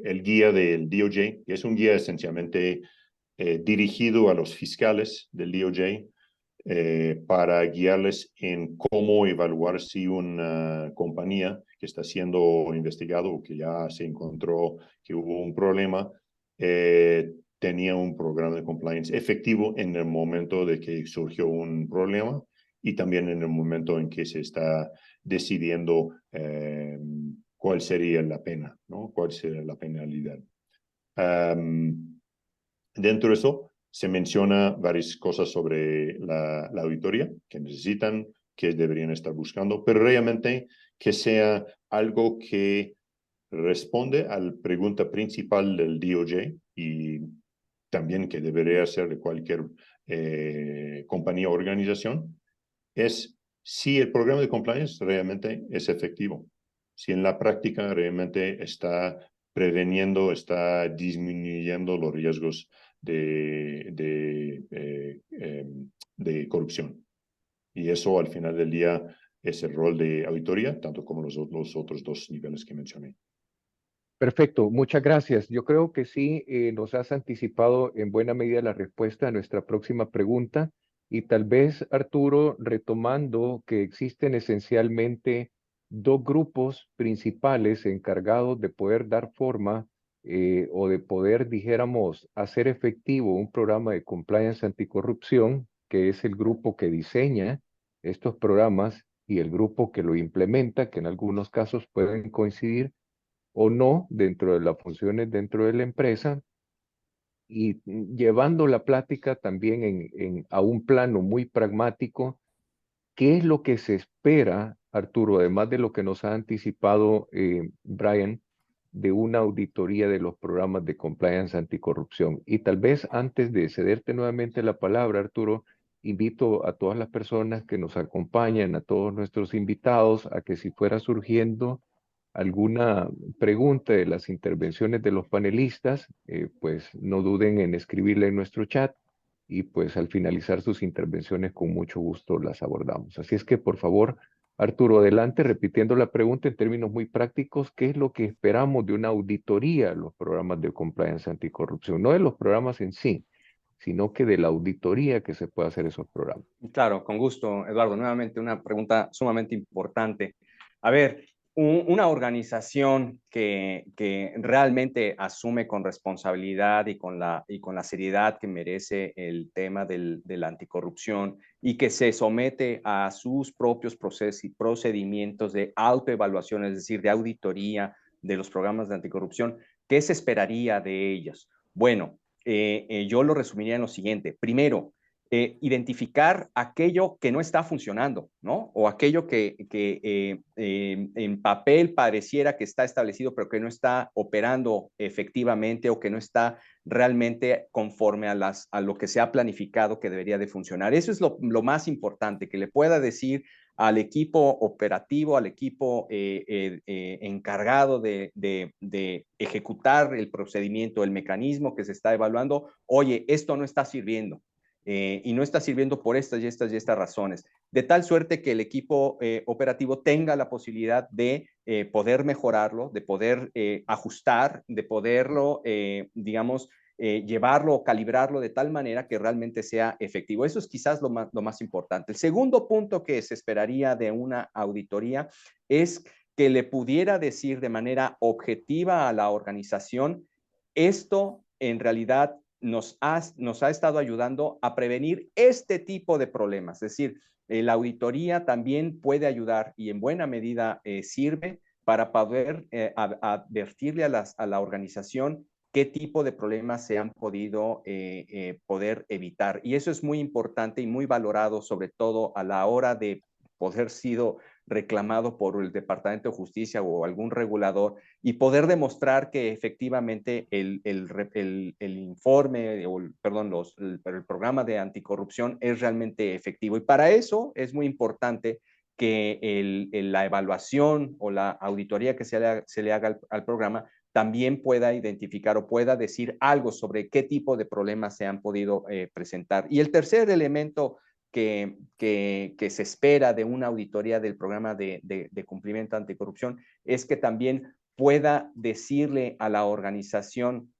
Speaker 5: el guía del DOJ, que es un guía esencialmente dirigido a los fiscales del DOJ, para guiarles en cómo evaluar si una compañía que está siendo investigado o que ya se encontró que hubo un problema, tenía un programa de compliance efectivo en el momento de que surgió un problema y también en el momento en que se está decidiendo cuál sería la pena, ¿no? Cuál sería la penalidad. Dentro de eso, se menciona varias cosas sobre la auditoría que necesitan, que deberían estar buscando, pero realmente que sea algo que responde a la pregunta principal del DOJ y también que debería ser de cualquier compañía o organización, es si el programa de compliance realmente es efectivo, si en la práctica realmente está preveniendo, está disminuyendo los riesgos de corrupción. Y eso al final del día es el rol de auditoría, tanto como los otros 2 niveles que mencioné.
Speaker 2: Perfecto, muchas gracias. Yo creo que sí, nos has anticipado en buena medida la respuesta a nuestra próxima pregunta y tal vez, Arturo, retomando que existen esencialmente 2 grupos principales encargados de poder dar forma o de poder, dijéramos, hacer efectivo un programa de compliance anticorrupción, que es el grupo que diseña estos programas y el grupo que lo implementa, que en algunos casos pueden coincidir o no dentro de las funciones dentro de la empresa y llevando la plática también a un plano muy pragmático. ¿Qué es lo que se espera, Arturo, además de lo que nos ha anticipado Brian, de una auditoría de los programas de compliance anticorrupción? Y tal vez antes de cederte nuevamente la palabra, Arturo, invito a todas las personas que nos acompañan, a todos nuestros invitados, a que si fuera surgiendo alguna pregunta de las intervenciones de los panelistas, pues no duden en escribirle en nuestro chat y pues al finalizar sus intervenciones con mucho gusto las abordamos. Así es que por favor, Arturo, adelante repitiendo la pregunta en términos muy prácticos, ¿qué es lo que esperamos de una auditoría a los programas de compliance anticorrupción? No de los programas en sí, sino que de la auditoría que se pueda hacer esos programas.
Speaker 3: Claro, con gusto, Eduardo. Nuevamente una pregunta sumamente importante. A ver, una organización que realmente asume con responsabilidad y con la seriedad que merece el tema de la anticorrupción y que se somete a sus propios procedimientos de autoevaluación, es decir, de auditoría de los programas de anticorrupción, ¿qué se esperaría de ellos? Bueno, yo lo resumiría en lo siguiente. Primero, identificar aquello que no está funcionando, ¿no? O aquello que en papel pareciera que está establecido, pero que no está operando efectivamente o que no está realmente conforme a lo que se ha planificado que debería de funcionar. Eso es lo más importante, que le pueda decir al equipo operativo, al equipo encargado de ejecutar el procedimiento, el mecanismo que se está evaluando, oye, esto no está sirviendo. Y no está sirviendo por estas y estas y estas razones, de tal suerte que el equipo operativo tenga la posibilidad de poder mejorarlo, de poder ajustar, de poderlo, digamos, llevarlo o calibrarlo de tal manera que realmente sea efectivo. Eso es quizás lo más importante. El segundo punto que se esperaría de una auditoría es que le pudiera decir de manera objetiva a la organización, esto en realidad nos ha estado ayudando a prevenir este tipo de problemas. Es decir, la auditoría también puede ayudar y en buena medida sirve para poder advertirle a la organización qué tipo de problemas se han podido poder evitar. Y eso es muy importante y muy valorado, sobre todo a la hora de poder sido reclamado por el Departamento de Justicia o algún regulador y poder demostrar que efectivamente el informe, el programa de anticorrupción es realmente efectivo. Y para eso es muy importante que la evaluación o la auditoría que se le haga al programa también pueda identificar o pueda decir algo sobre qué tipo de problemas se han podido presentar. Y el tercer elemento que se espera de una auditoría del programa de cumplimiento anticorrupción es que también pueda decirle a la organización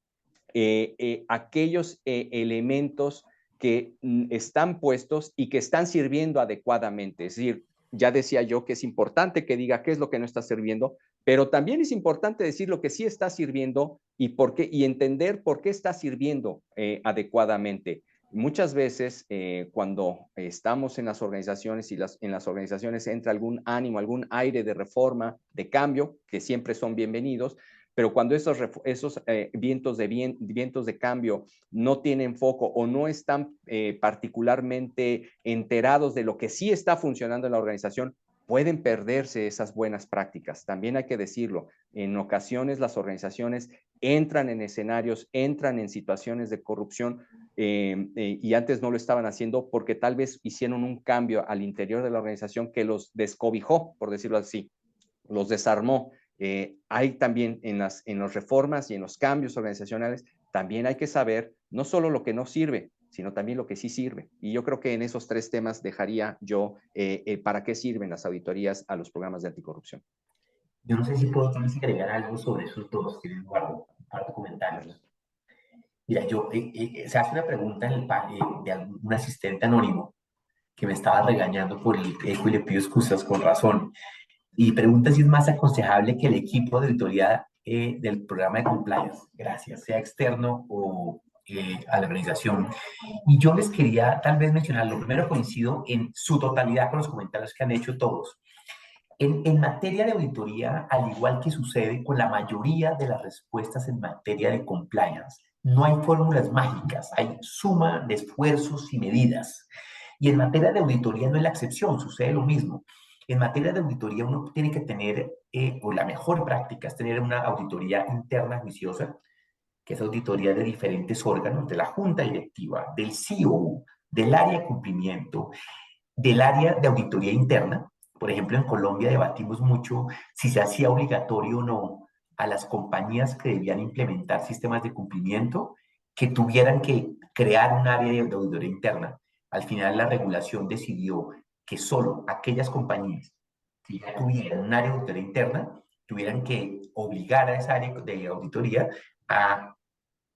Speaker 3: aquellos elementos que están puestos y que están sirviendo adecuadamente. Es decir, ya decía yo que es importante que diga qué es lo que no está sirviendo, pero también es importante decir lo que sí está sirviendo y por qué, y entender por qué está sirviendo adecuadamente. Muchas veces cuando estamos en las organizaciones y en las organizaciones entra algún ánimo, algún aire de reforma, de cambio, que siempre son bienvenidos, pero cuando esos vientos de cambio no tienen foco o no están particularmente enterados de lo que sí está funcionando en la organización, pueden perderse esas buenas prácticas. También hay que decirlo, en ocasiones las organizaciones entran en escenarios, entran en situaciones de corrupción y antes no lo estaban haciendo porque tal vez hicieron un cambio al interior de la organización que los descobijó, por decirlo así, los desarmó. Hay también en las reformas y en los cambios organizacionales, también hay que saber no solo lo que no sirve, sino también lo que sí sirve. Y yo creo que en esos tres temas dejaría yo para qué sirven las auditorías a los programas de anticorrupción.
Speaker 4: Yo no sé si puedo también agregar algo sobre esos dos, que Eduardo, para comentarios. Mira, se hace una pregunta de un asistente anónimo que me estaba regañando por el eco y le pido excusas con razón. Y pregunta si es más aconsejable que el equipo de auditoría del programa de compliance, gracias, sea externo o a la organización. Y yo les quería tal vez mencionar, lo primero coincido en su totalidad con los comentarios que han hecho todos. En materia de auditoría, al igual que sucede con la mayoría de las respuestas en materia de compliance, no hay fórmulas mágicas, hay suma de esfuerzos y medidas. Y en materia de auditoría no es la excepción, sucede lo mismo. En materia de auditoría uno tiene que tener, o la mejor práctica es tener una auditoría interna juiciosa, que es auditoría de diferentes órganos, de la junta directiva, del CEO, del área de cumplimiento, del área de auditoría interna. Por ejemplo, en Colombia debatimos mucho si se hacía obligatorio o no a las compañías que debían implementar sistemas de cumplimiento que tuvieran que crear un área de auditoría interna. Al final la regulación decidió que solo aquellas compañías que ya tuvieran un área de auditoría interna tuvieran que obligar a esa área de auditoría a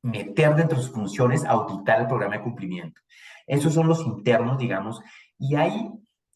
Speaker 4: meter dentro de sus funciones auditar el programa de cumplimiento. Esos son los internos, digamos, y ahí,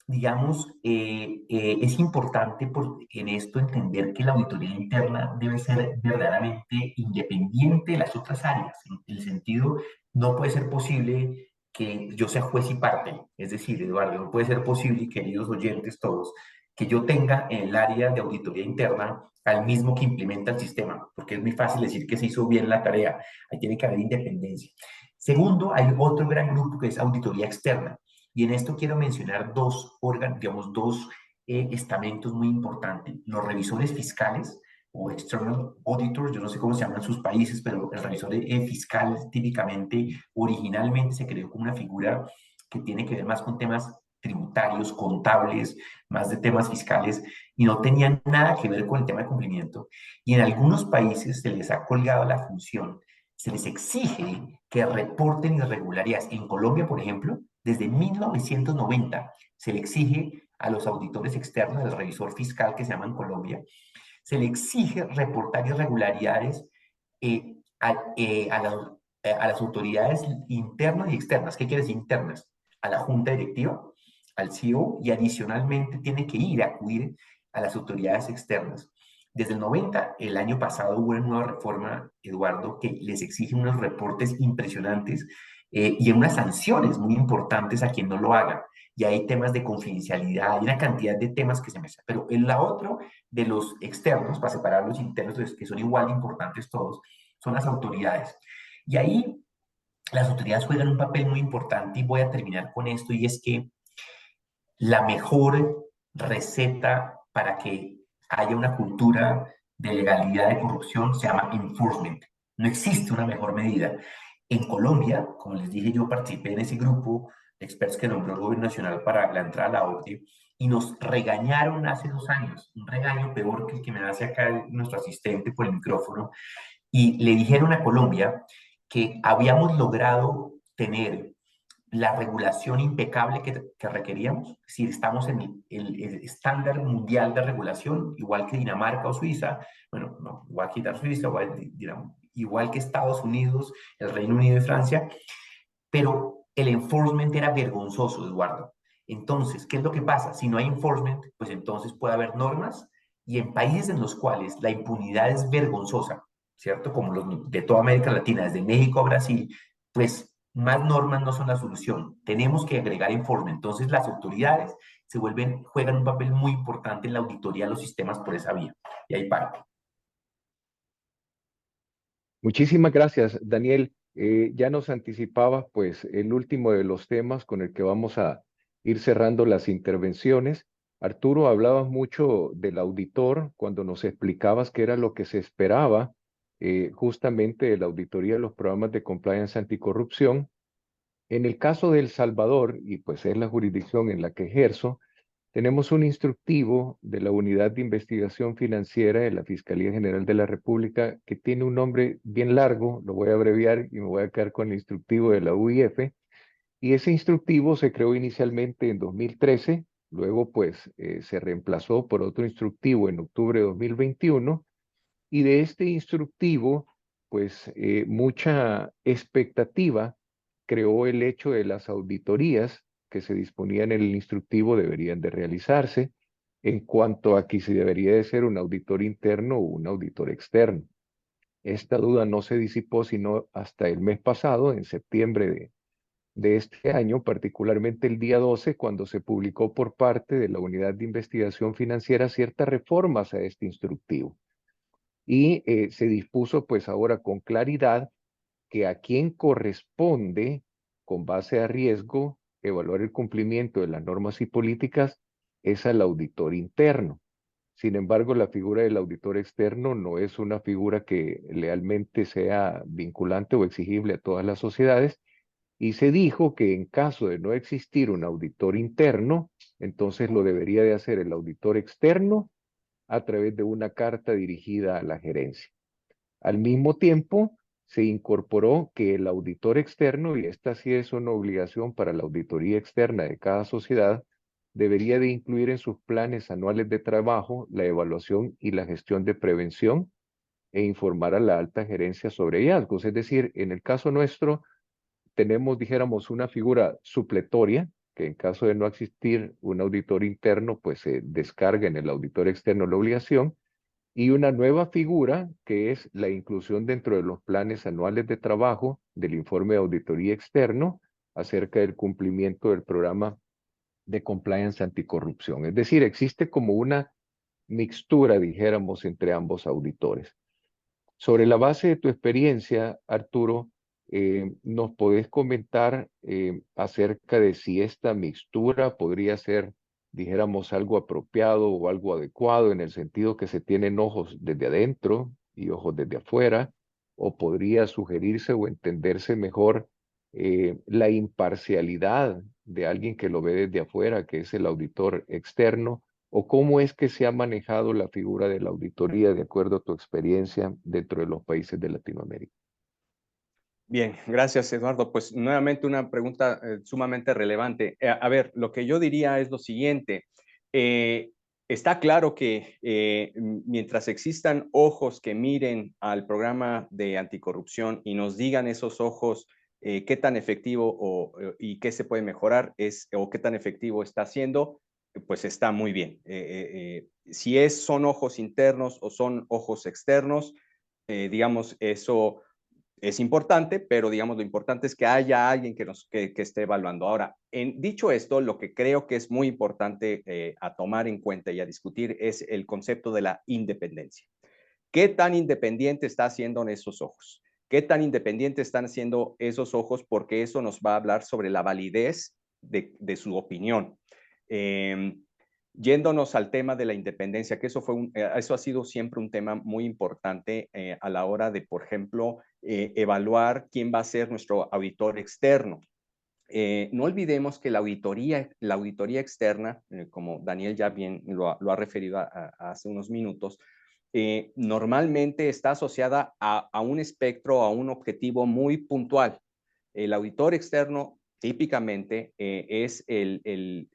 Speaker 4: digamos, es importante en esto entender que la auditoría interna debe ser verdaderamente independiente de las otras áreas, en el sentido, no puede ser posible que yo sea juez y parte, es decir, Eduardo, no puede ser posible, queridos oyentes todos, que yo tenga en el área de auditoría interna al mismo que implementa el sistema, porque es muy fácil decir que se hizo bien la tarea, ahí tiene que haber independencia. Segundo, hay otro gran grupo que es auditoría externa, y en esto quiero mencionar dos órganos, digamos, dos estamentos muy importantes, los revisores fiscales o external auditors, yo no sé cómo se llaman en sus países, pero el revisor fiscal típicamente, originalmente se creó como una figura que tiene que ver más con temas tributarios, contables, más de temas fiscales, y no tenían nada que ver con el tema de cumplimiento. Y en algunos países se les ha colgado la función, se les exige que reporten irregularidades. En Colombia, por ejemplo, desde 1990 se le exige a los auditores externos, al revisor fiscal que se llama en Colombia, se le exige reportar irregularidades a las autoridades internas y externas. ¿Qué quiere decir internas? A la junta directiva, al CEO, y adicionalmente tiene que acudir a las autoridades externas. Desde el 90, el año pasado, hubo una nueva reforma, Eduardo, que les exige unos reportes impresionantes y unas sanciones muy importantes a quien no lo haga. Y hay temas de confidencialidad, hay una cantidad de temas que se me... Pero el otro de los externos, para separar los internos, que son igual de importantes todos, son las autoridades. Y ahí las autoridades juegan un papel muy importante, y voy a terminar con esto, y es que la mejor receta para que haya una cultura de legalidad de corrupción se llama enforcement. No existe una mejor medida. En Colombia, como les dije, yo participé en ese grupo de expertos que nombró el Gobierno Nacional para la entrada a la OCDE, y nos regañaron hace 2 años, un regaño peor que el que me hace acá nuestro asistente por el micrófono, y le dijeron a Colombia que habíamos logrado tener la regulación impecable que requeríamos. Es decir, estamos en el estándar mundial de regulación, igual que Dinamarca o Suiza, bueno, no, igual que Suiza, igual que Estados Unidos, el Reino Unido y Francia, pero el enforcement era vergonzoso, Eduardo. Entonces, ¿qué es lo que pasa? Si no hay enforcement, pues entonces puede haber normas, y en países en los cuales la impunidad es vergonzosa, ¿cierto? Como los de toda América Latina, desde México a Brasil, pues más normas no son la solución. Tenemos que agregar enforcement. Entonces las autoridades juegan un papel muy importante en la auditoría de los sistemas por esa vía. Y ahí parte.
Speaker 2: Muchísimas gracias, Daniel. Ya nos anticipaba pues el último de los temas con el que vamos a ir cerrando las intervenciones. Arturo, hablabas mucho del auditor cuando nos explicabas qué era lo que se esperaba justamente de la auditoría de los programas de compliance anticorrupción. En el caso de El Salvador, y pues es la jurisdicción en la que ejerzo, tenemos un instructivo de la Unidad de Investigación Financiera de la Fiscalía General de la República que tiene un nombre bien largo, lo voy a abreviar y me voy a quedar con el instructivo de la UIF. Y ese instructivo se creó inicialmente en 2013, luego pues se reemplazó por otro instructivo en octubre de 2021, y de este instructivo pues mucha expectativa creó el hecho de las auditorías que se disponían en el instructivo deberían de realizarse en cuanto a que si debería de ser un auditor interno o un auditor externo. Esta duda no se disipó sino hasta el mes pasado, en septiembre de este año, particularmente el día 12, cuando se publicó por parte de la Unidad de Investigación Financiera ciertas reformas a este instructivo. Y se dispuso pues ahora con claridad que a quien corresponde, con base a riesgo, evaluar el cumplimiento de las normas y políticas es al auditor interno. Sin embargo, la figura del auditor externo no es una figura que lealmente sea vinculante o exigible a todas las sociedades, y se dijo que en caso de no existir un auditor interno, entonces lo debería de hacer el auditor externo a través de una carta dirigida a la gerencia. Al mismo tiempo, se incorporó que el auditor externo, y esta sí es una obligación para la auditoría externa de cada sociedad, debería de incluir en sus planes anuales de trabajo la evaluación y la gestión de prevención e informar a la alta gerencia sobre hallazgos. Es decir, en el caso nuestro, tenemos, dijéramos, una figura supletoria, que en caso de no existir un auditor interno, pues se descarga en el auditor externo la obligación, y una nueva figura que es la inclusión dentro de los planes anuales de trabajo del informe de auditoría externo acerca del cumplimiento del programa de compliance anticorrupción. Es decir, existe como una mixtura, dijéramos, entre ambos auditores. Sobre la base de tu experiencia, Arturo, ¿nos podés comentar acerca de si esta mixtura podría ser, dijéramos, algo apropiado o algo adecuado en el sentido que se tienen ojos desde adentro y ojos desde afuera, o podría sugerirse o entenderse mejor la imparcialidad de alguien que lo ve desde afuera, que es el auditor externo? ¿O cómo es que se ha manejado la figura de la auditoría de acuerdo a tu experiencia dentro de los países de Latinoamérica?
Speaker 3: Bien, gracias, Eduardo. Pues nuevamente una pregunta sumamente relevante. A ver, lo que yo diría es lo siguiente. Está claro que mientras existan ojos que miren al programa de anticorrupción y nos digan esos ojos qué tan efectivo y qué se puede mejorar o qué tan efectivo está siendo, pues está muy bien. Si son ojos internos o son ojos externos, digamos, eso es importante, pero digamos lo importante es que haya alguien que esté evaluando. Ahora, dicho esto, lo que creo que es muy importante a tomar en cuenta y a discutir es el concepto de la independencia. ¿Qué tan independiente está haciendo esos ojos? ¿Qué tan independiente están haciendo esos ojos? Porque eso nos va a hablar sobre la validez de su opinión. Yéndonos al tema de la independencia, que eso ha sido siempre un tema muy importante a la hora de, por ejemplo, evaluar quién va a ser nuestro auditor externo. No olvidemos que la auditoría externa, como Daniel ya bien lo ha referido hace unos minutos, normalmente está asociada a un espectro, a un objetivo muy puntual. El auditor externo típicamente es el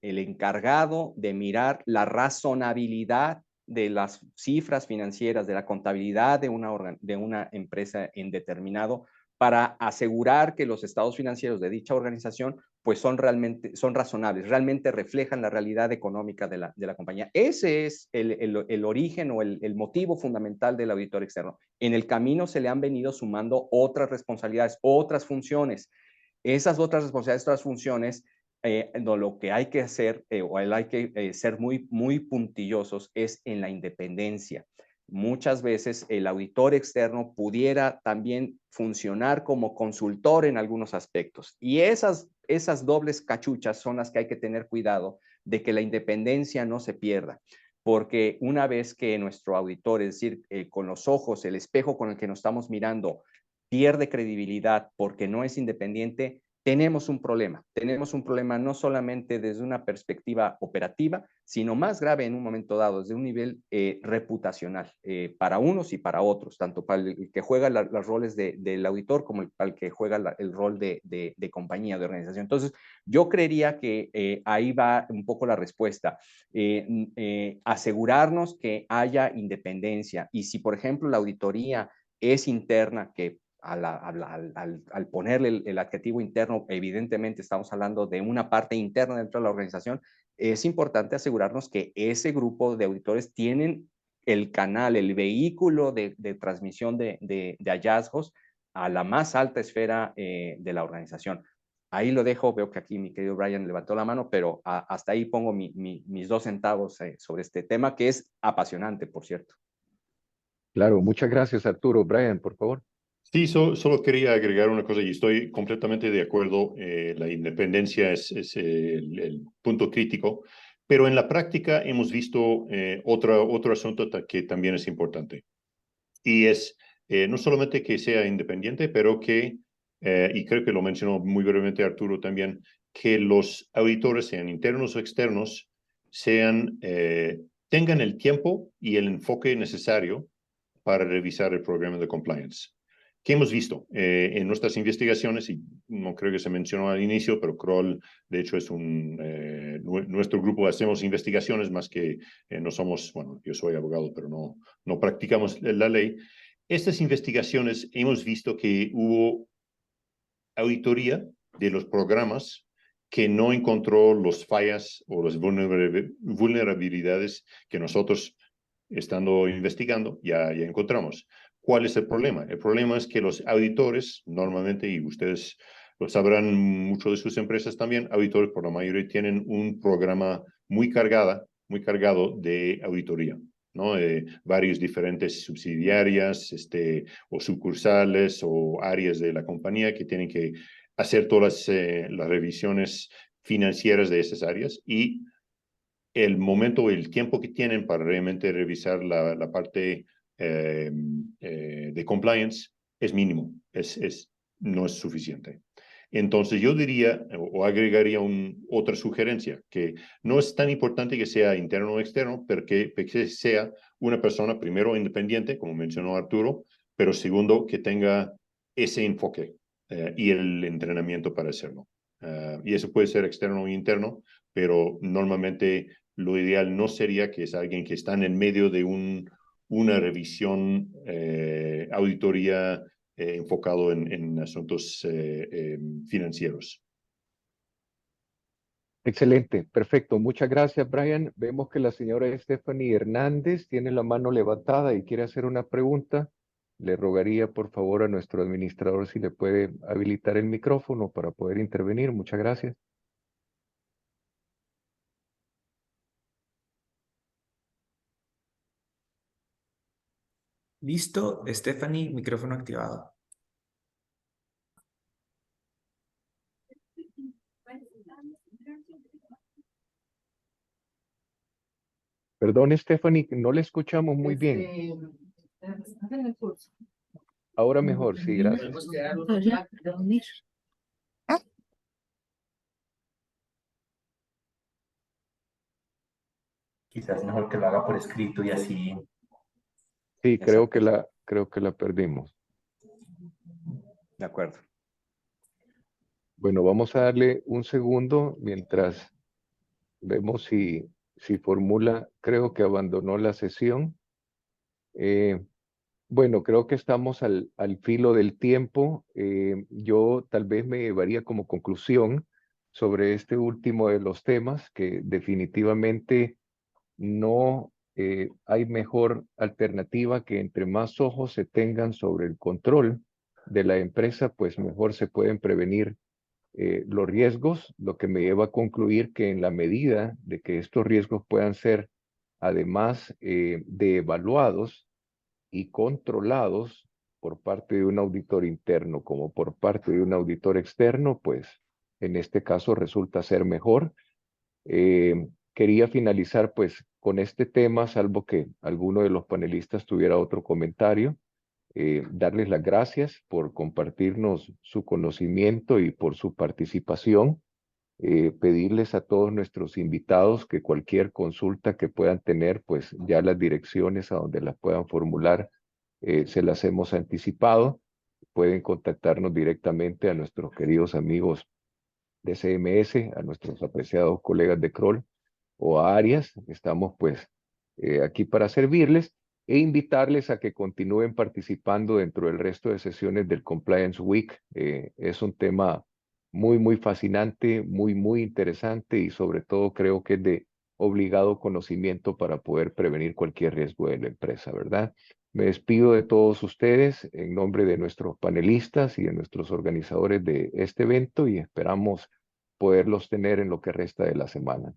Speaker 3: encargado de mirar la razonabilidad de las cifras financieras, de la contabilidad de una empresa en determinado, para asegurar que los estados financieros de dicha organización pues son razonables, realmente reflejan la realidad económica de la compañía. Ese es el origen o el motivo fundamental del auditor externo. En el camino se le han venido sumando otras responsabilidades, otras funciones. Esas otras responsabilidades, otras funciones, lo que hay que hacer o hay que ser muy puntillosos es en la independencia. Muchas veces el auditor externo pudiera también funcionar como consultor en algunos aspectos. Y esas dobles cachuchas son las que hay que tener cuidado de que la independencia no se pierda. Porque una vez que nuestro auditor, es decir, con los ojos, el espejo con el que nos estamos mirando, pierde credibilidad porque no es independiente, tenemos un problema. Tenemos un problema no solamente desde una perspectiva operativa, sino más grave en un momento dado, desde un nivel reputacional, para unos y para otros, tanto para el que juega los roles del auditor como para el que juega el rol de compañía, de organización. Entonces, yo creería que ahí va un poco la respuesta. Asegurarnos que haya independencia. Y si, por ejemplo, la auditoría es interna, que al ponerle el adjetivo interno, evidentemente estamos hablando de una parte interna dentro de la organización, es importante asegurarnos que ese grupo de auditores tienen el canal, el vehículo de transmisión de hallazgos a la más alta esfera de la organización. Ahí lo dejo, veo que aquí mi querido Brian levantó la mano, pero hasta ahí pongo mis 2 centavos sobre este tema, que es apasionante, por cierto.
Speaker 2: Claro, muchas gracias, Arturo. Brian, por favor.
Speaker 5: Sí, solo quería agregar una cosa y estoy completamente de acuerdo. La independencia es el punto crítico, pero en la práctica hemos visto otro asunto que también es importante. Y es no solamente que sea independiente, pero que, y creo que lo mencionó muy brevemente Arturo también, que los auditores, sean internos o externos, tengan el tiempo y el enfoque necesario para revisar el programa de compliance. ¿Qué hemos visto en nuestras investigaciones? Y no creo que se mencionó al inicio, pero Kroll, de hecho, es nuestro grupo hacemos investigaciones más que no somos, bueno, yo soy abogado, pero no practicamos la ley. Estas investigaciones hemos visto que hubo auditoría de los programas que no encontró las fallas o las vulnerabilidades que nosotros, estando investigando, ya encontramos. ¿Cuál es el problema? El problema es que los auditores, normalmente, y ustedes lo sabrán mucho de sus empresas también, auditores por la mayoría tienen un programa muy cargado de auditoría, ¿no? Varios diferentes subsidiarias o sucursales o áreas de la compañía que tienen que hacer todas las revisiones financieras de esas áreas, y el momento, el tiempo que tienen para realmente revisar la parte de compliance es mínimo, no es suficiente. Entonces yo diría o agregaría otra sugerencia, que no es tan importante que sea interno o externo, pero que sea una persona, primero, independiente, como mencionó Arturo, pero segundo, que tenga ese enfoque y el entrenamiento para hacerlo. Y eso puede ser externo o interno, pero normalmente lo ideal no sería que es alguien que está en el medio de una revisión, auditoría enfocado en asuntos financieros.
Speaker 2: Excelente, perfecto. Muchas gracias, Brian. Vemos que la señora Stephanie Hernández tiene la mano levantada y quiere hacer una pregunta. Le rogaría, por favor, a nuestro administrador si le puede habilitar el micrófono para poder intervenir. Muchas gracias.
Speaker 7: Listo, Stephanie, micrófono activado.
Speaker 2: Perdón, Stephanie, no le escuchamos muy bien. Ahora mejor, sí, gracias.
Speaker 4: Quizás mejor que lo haga por escrito y así.
Speaker 2: Sí, creo
Speaker 3: Exacto.
Speaker 2: que la perdimos.
Speaker 3: De acuerdo.
Speaker 2: Bueno, vamos a darle un segundo mientras vemos si formula. Creo que abandonó la sesión. Bueno, creo que estamos al filo del tiempo. Yo tal vez me llevaría como conclusión sobre este último de los temas, que definitivamente no hay mejor alternativa que entre más ojos se tengan sobre el control de la empresa, pues mejor se pueden prevenir los riesgos, lo que me lleva a concluir que en la medida de que estos riesgos puedan ser, además de evaluados y controlados por parte de un auditor interno como por parte de un auditor externo, pues en este caso resulta ser mejor. Quería finalizar pues con este tema, salvo que alguno de los panelistas tuviera otro comentario. Darles las gracias por compartirnos su conocimiento y por su participación. Pedirles a todos nuestros invitados que cualquier consulta que puedan tener, pues ya las direcciones a donde las puedan formular, se las hemos anticipado. Pueden contactarnos directamente a nuestros queridos amigos de CMS, a nuestros apreciados colegas de Kroll o a Arias. Estamos pues aquí para servirles e invitarles a que continúen participando dentro del resto de sesiones del Compliance Week. Es un tema muy fascinante, muy interesante y sobre todo creo que es de obligado conocimiento para poder prevenir cualquier riesgo de la empresa, ¿verdad? Me despido de todos ustedes en nombre de nuestros panelistas y de nuestros organizadores de este evento y esperamos poderlos tener en lo que resta de la semana.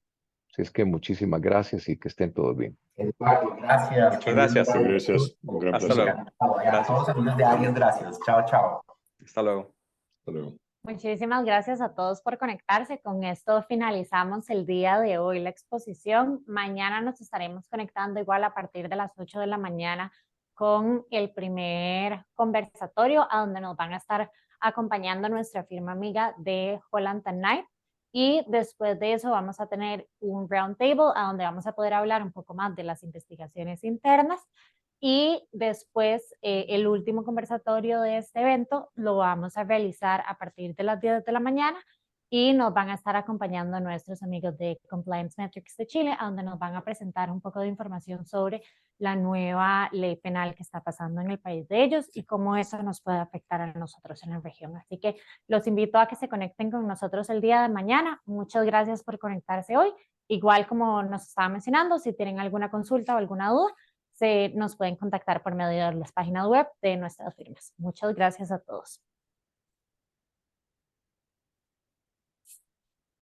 Speaker 2: Así es que muchísimas gracias y que estén todos bien.
Speaker 4: Eduardo, gracias.
Speaker 3: Muchas gracias.
Speaker 5: Muchas gracias. Un gran
Speaker 3: Hasta
Speaker 5: placer.
Speaker 3: luego.
Speaker 4: A
Speaker 3: Gracias.
Speaker 4: todos los amigos de Arias, gracias. Chao, chao.
Speaker 3: Hasta luego.
Speaker 5: Hasta luego.
Speaker 1: Muchísimas gracias a todos por conectarse. Con esto finalizamos el día de hoy la exposición. Mañana nos estaremos conectando igual a partir de las 8 de la mañana con el primer conversatorio a donde nos van a estar acompañando nuestra firma amiga de Holland & Knight. Y después de eso vamos a tener un round table a donde vamos a poder hablar un poco más de las investigaciones internas. Y después, el último conversatorio de este evento lo vamos a realizar a partir de las 10 de la mañana y nos van a estar acompañando nuestros amigos de Compliance Metrics de Chile, a donde nos van a presentar un poco de información sobre la nueva ley penal que está pasando en el país de ellos y cómo eso nos puede afectar a nosotros en la región. Así que los invito a que se conecten con nosotros el día de mañana. Muchas gracias por conectarse hoy. Igual como nos estaba mencionando, si tienen alguna consulta o alguna duda, nos pueden contactar por medio de las páginas web de nuestras firmas. Muchas gracias a todos.